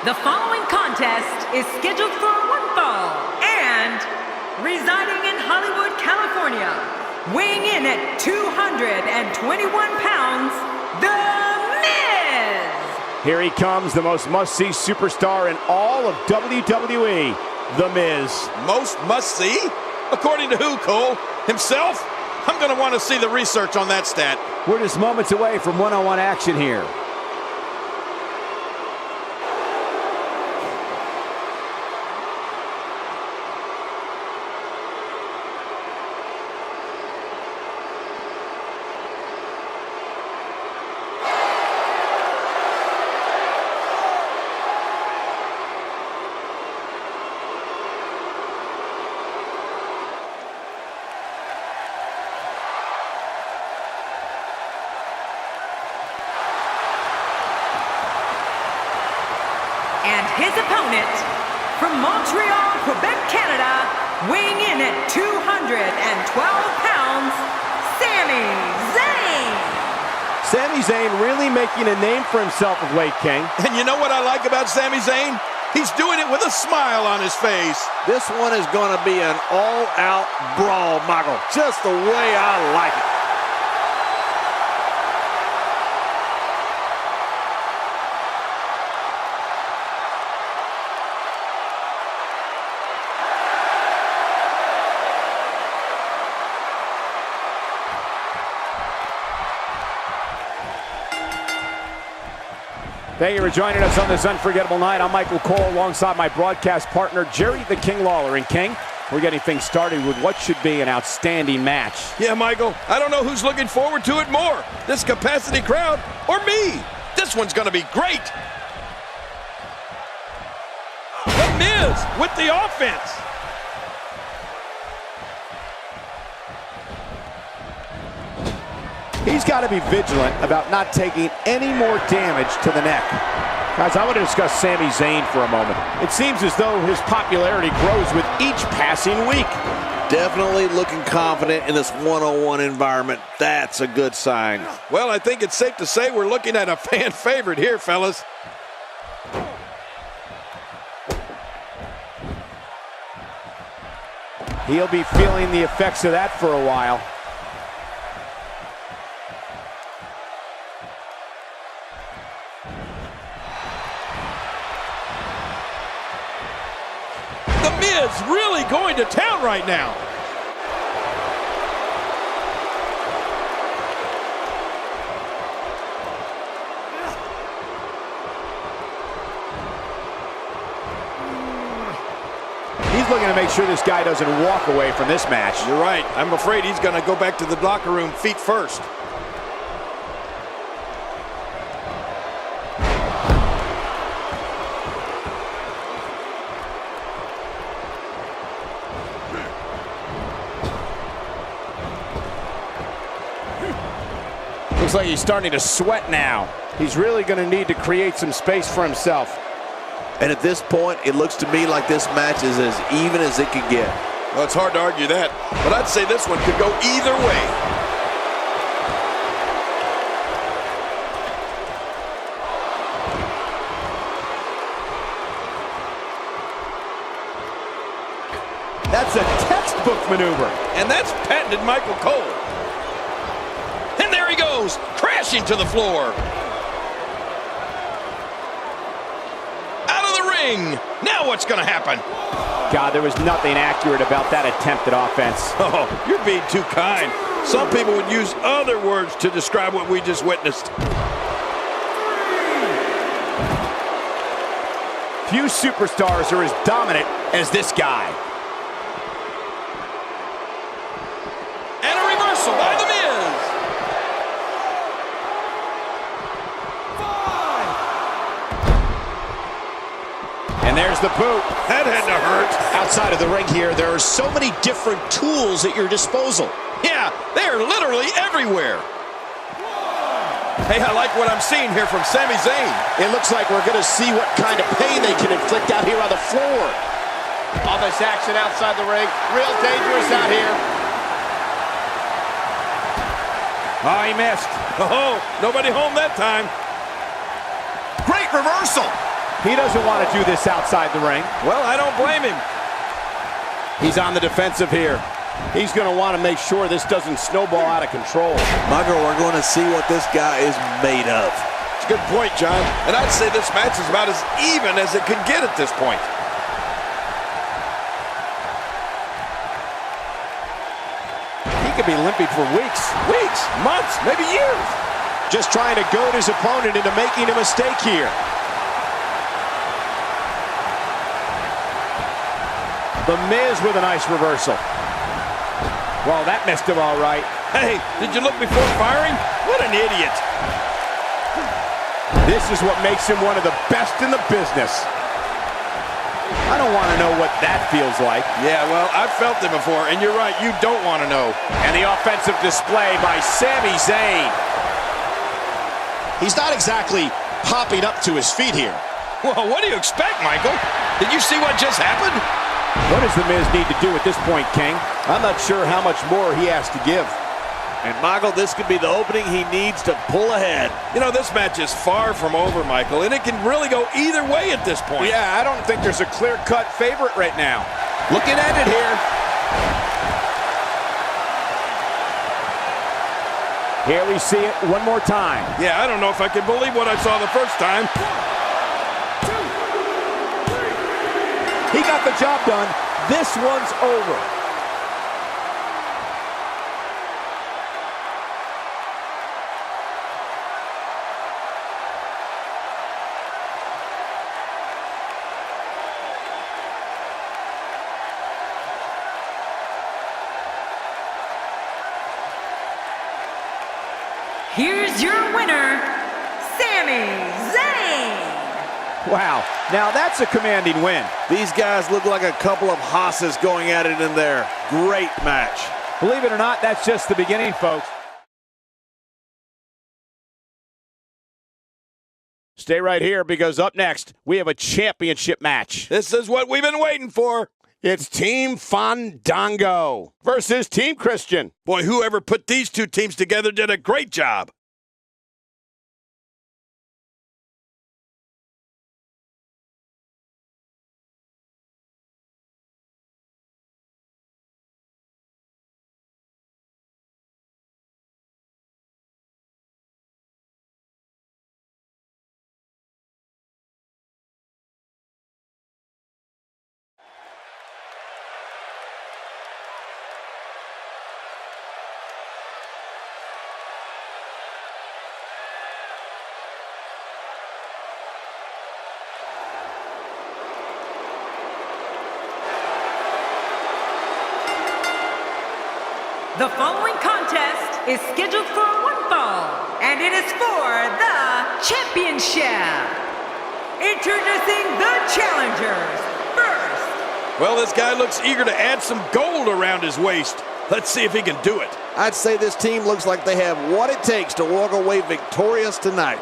The following contest is scheduled for one fall and residing in Hollywood, California, weighing in at 221 pounds, The Miz! Here he comes, the most must-see superstar in all of WWE, The Miz. Most must-see? According to who, Cole? Himself? I'm going to want to see the research on that stat. We're just moments away from one-on-one action here. And his opponent, from Montreal, Quebec, Canada, weighing in at 212 pounds, Sami Zayn! Sami Zayn really making a name for himself of late, King. And you know what I like about Sami Zayn? He's doing it with a smile on his face. This one is going to be an all-out brawl, Michael. Just the way I like it. Thank you for joining us on this unforgettable night. I'm Michael Cole alongside my broadcast partner, Jerry the King Lawler. And King, we're getting things started with what should be an outstanding match. Yeah, Michael, I don't know who's looking forward to it more, this capacity crowd or me. This one's going to be great. The Miz with the offense. He's got to be vigilant about not taking any more damage to the neck. Guys, I want to discuss Sami Zayn for a moment. It seems as though his popularity grows with each passing week. Definitely looking confident in this one-on-one environment. That's a good sign. Well, I think it's safe to say we're looking at a fan favorite here, fellas. He'll be feeling the effects of that for a while. The Miz really going to town right now. He's looking to make sure this guy doesn't walk away from this match. You're right. I'm afraid he's going to go back to the locker room feet first. Looks like he's starting to sweat now. He's really going to need to create some space for himself. And at this point, it looks to me like this match is as even as it could get. Well, it's hard to argue that, but I'd say this one could go either way. That's a textbook maneuver. And that's patented Michael Cole. And there he goes, crashing to the floor. Out of the ring. Now what's going to happen? God, there was nothing accurate about that attempted offense. Oh, you're being too kind. Some people would use other words to describe what we just witnessed. Few superstars are as dominant as this guy. And a reversal by The Miz. And there's the boot. That had to hurt. Outside of the ring here, there are so many different tools at your disposal. Yeah, they are literally everywhere. Hey, I like what I'm seeing here from Sami Zayn. It looks like we're going to see what kind of pain they can inflict out here on the floor. All this action outside the ring. Real dangerous out here. Oh, he missed. Oh, nobody home that time. Great reversal. He doesn't want to do this outside the ring. Well, I don't blame him. He's on the defensive here. He's going to want to make sure this doesn't snowball out of control. Michael, we're going to see what this guy is made of. It's a good point, John. And I'd say this match is about as even as it could get at this point. He could be limping for weeks, months, maybe years. Just trying to goad his opponent into making a mistake here. The Miz with a nice reversal. Well, that missed him all right. Hey, did you look before firing? What an idiot. This is what makes him one of the best in the business. I don't want to know what that feels like. Yeah, well, I've felt it before, and you're right, you don't want to know. And the offensive display by Sami Zayn. He's not exactly popping up to his feet here. Well, what do you expect, Michael? Did you see what just happened? What does The Miz need to do at this point, King? I'm not sure how much more he has to give. And Michael, this could be the opening he needs to pull ahead. You know, this match is far from over, Michael, and it can really go either way at this point. Yeah, I don't think there's a clear-cut favorite right now. Looking at it here. Here we see it one more time. Yeah, I don't know if I can believe what I saw the first time. He got the job done. This one's over. Here's your winner, Sami Zayn. Wow, now that's a commanding win. These guys look like a couple of hosses going at it in there. Great match. Believe it or not, that's just the beginning, folks. Stay right here because up next, we have a championship match. This is what we've been waiting for. It's Team Fandango versus Team Christian. Boy, whoever put these two teams together did a great job. The following contest is scheduled for one fall, and it is for the championship. Introducing the challengers first. Well, this guy looks eager to add some gold around his waist. Let's see if he can do it. I'd say this team looks like they have what it takes to walk away victorious tonight.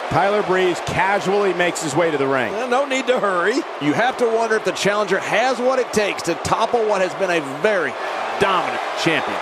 Tyler Breeze casually makes his way to the ring. Well, no need to hurry. You have to wonder if the challenger has what it takes to topple what has been a very dominant champion.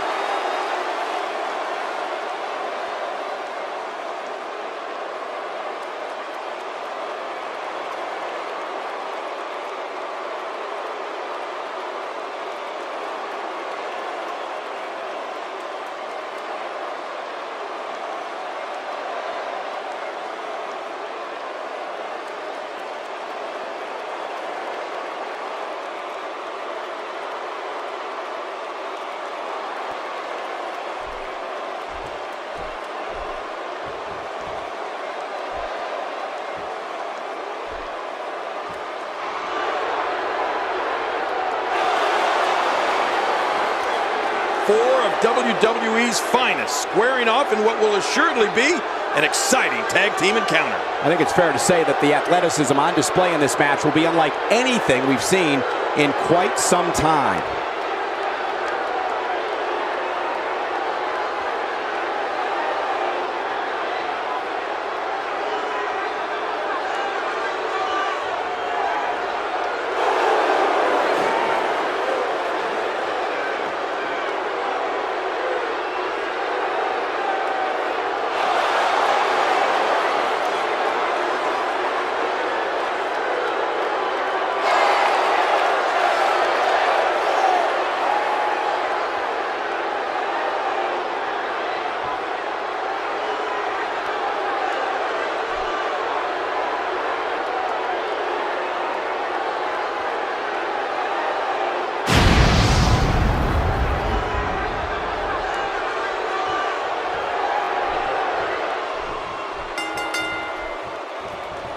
WWE's finest, squaring off in what will assuredly be an exciting tag team encounter. I think it's fair to say that the athleticism on display in this match will be unlike anything we've seen in quite some time.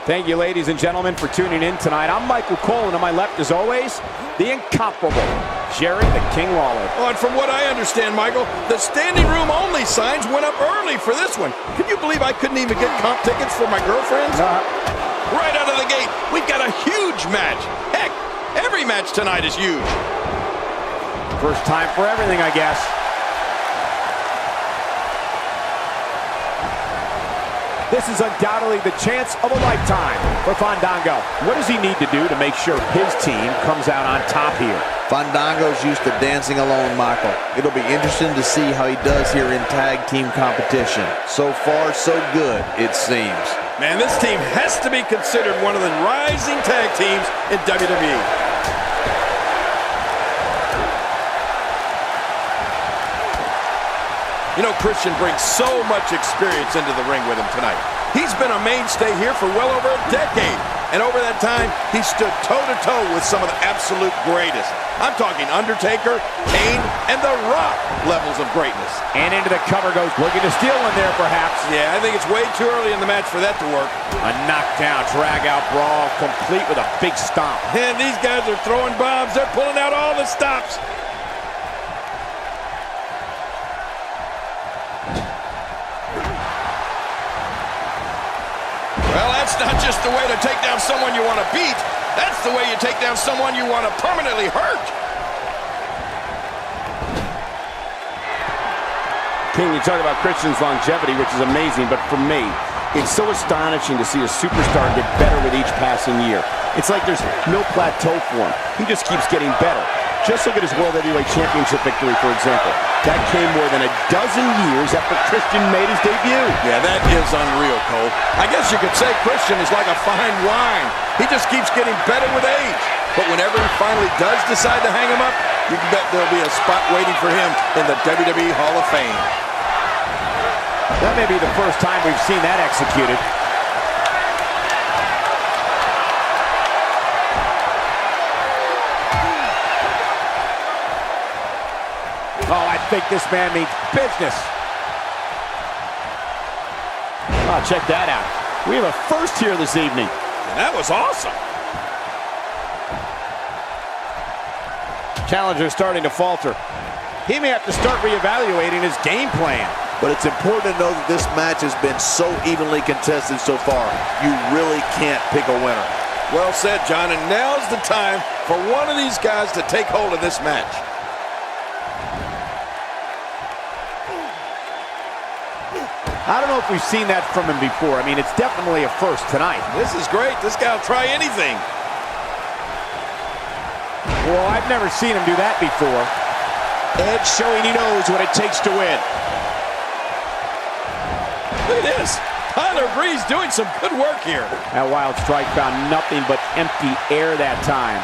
Thank you, ladies and gentlemen, for tuning in tonight. I'm Michael Cole, and to my left, as always, the incomparable Jerry the King Lawler. Oh, and from what I understand, Michael, the standing room only signs went up early for this one. Can you believe I couldn't even get comp tickets for my girlfriends? Right out of the gate, we've got a huge match. Heck, every match tonight is huge. First time for everything, I guess. This is undoubtedly the chance of a lifetime for Fandango. What does he need to do to make sure his team comes out on top here? Fandango's used to dancing alone, Michael. It'll be interesting to see how he does here in tag team competition. So far, so good, it seems. Man, this team has to be considered one of the rising tag teams in WWE. You know, Christian brings so much experience into the ring with him tonight. He's been a mainstay here for well over a decade. And over that time, he stood toe-to-toe with some of the absolute greatest. I'm talking Undertaker, Kane, and The Rock levels of greatness. And into the cover goes, looking to steal one there, perhaps. Yeah, I think it's way too early in the match for that to work. A knockdown, drag-out brawl, complete with a big stomp. And these guys are throwing bombs. They're pulling out all the stops. Well, that's not just the way to take down someone you want to beat. That's the way you take down someone you want to permanently hurt. King, you talk about Christian's longevity, which is amazing, but for me, it's so astonishing to see a superstar get better with each passing year. It's like there's no plateau for him. He just keeps getting better. Just look at his World Heavyweight Championship victory, for example. That came more than a dozen years after Christian made his debut. Yeah, that is unreal, Cole. I guess you could say Christian is like a fine wine. He just keeps getting better with age. But whenever he finally does decide to hang him up, you can bet there'll be a spot waiting for him in the WWE Hall of Fame. That may be the first time we've seen that executed. Oh, I think this man means business. Oh, check that out. We have a first here this evening. And that was awesome. Challenger's starting to falter. He may have to start reevaluating his game plan. But it's important to know that this match has been so evenly contested so far. You really can't pick a winner. Well said, John, and now's the time for one of these guys to take hold of this match. I don't know if we've seen that from him before. I mean, it's definitely a first tonight. This is great. This guy will try anything. Well, I've never seen him do that before. Edge showing he knows what it takes to win. Look at this. Tyler Breeze doing some good work here. That wild strike found nothing but empty air that time.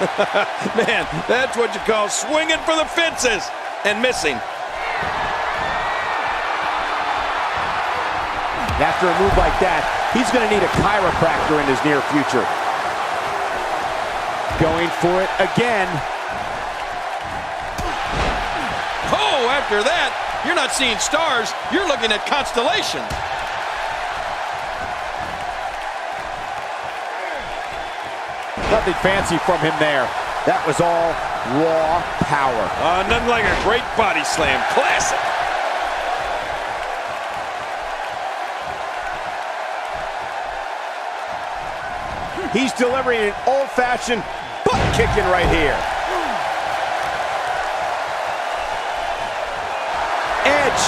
Man, that's what you call swinging for the fences and missing. After a move like that, he's going to need a chiropractor in his near future. Going for it again. Oh, after that, you're not seeing stars, you're looking at constellations. Nothing fancy from him there. That was all raw power. Nothing like a great body slam. Classic. He's delivering an old-fashioned butt kicking right here. Edge.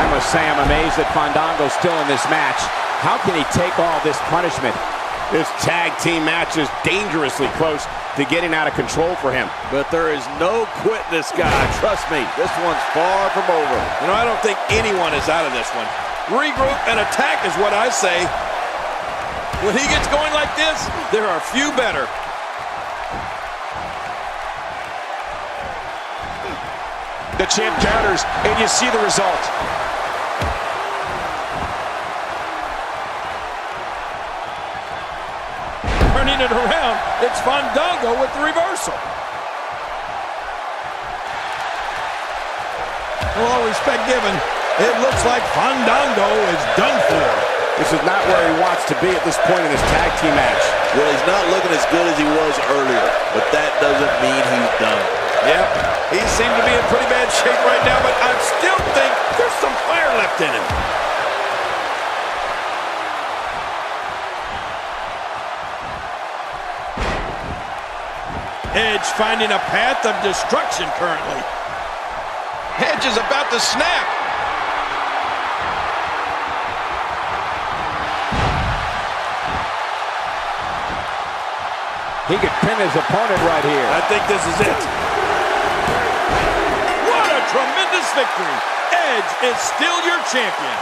I must say I'm amazed that Fandango's still in this match. How can he take all this punishment? This tag team match is dangerously close to getting out of control for him. But there is no quit this guy. Trust me, this one's far from over. You know, I don't think anyone is out of this one. Regroup and attack is what I say. When he gets going like this, there are few better. The champ counters, and you see the result. Turning it around, it's Fandango with the reversal. With all respect given, it looks like Fandango is done for. This is not where he wants to be at this point in this tag team match. Well, he's not looking as good as he was earlier, but that doesn't mean he's done. Yep, he seemed to be in pretty bad shape right now, but I still think there's some fire left in him. Edge finding a path of destruction currently. Edge is about to snap. He could pin his opponent right here. I think this is it. What a tremendous victory. Edge is still your champion.